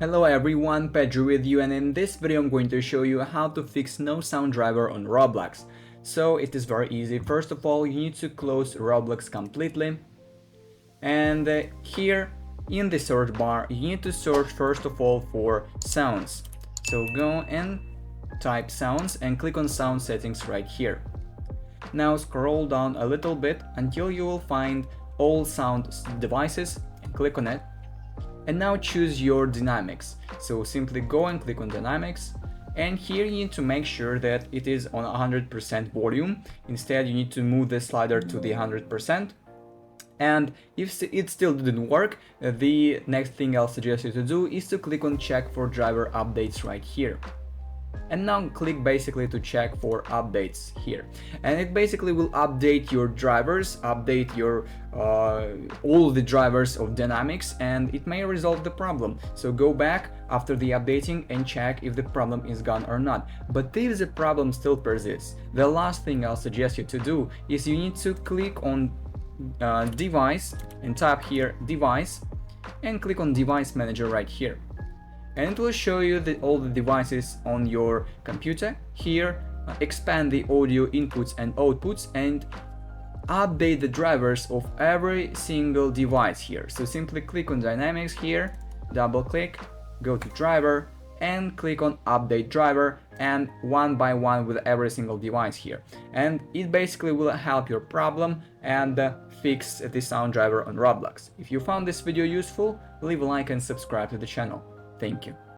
Hello everyone, Pedro with you, and in this video I'm going to show you how to fix no sound driver on Roblox. So it is very easy. First of all, you need to close Roblox completely, and here in the search bar you need to search first of all for sounds. So go and type sounds and click on sound settings right here. Now scroll down a little bit until you will find all sound devices and click on it. And now choose your dynamics. So simply go and click on dynamics, and here you need to make sure that it is on 100% volume. Instead you need to move the slider to the 100%. And if it still didn't work, the next thing I'll suggest you to do is to click on check for driver updates right here. And now click basically to check for updates here, and it basically will update your drivers, update your all the drivers of dynamics, and it may resolve the problem. So go back after the updating and check if the problem is gone or not. But if the problem still persists, the last thing I'll suggest you to do is you need to click on device and tap here device and click on device manager right here. And it will show you all the devices on your computer. Here, expand the audio inputs and outputs and update the drivers of every single device here. So simply click on dynamics here, double click, go to driver and click on update driver, and one by one with every single device here. And it basically will help your problem and fix the sound driver on Roblox. If you found this video useful, leave a like and subscribe to the channel. Thank you.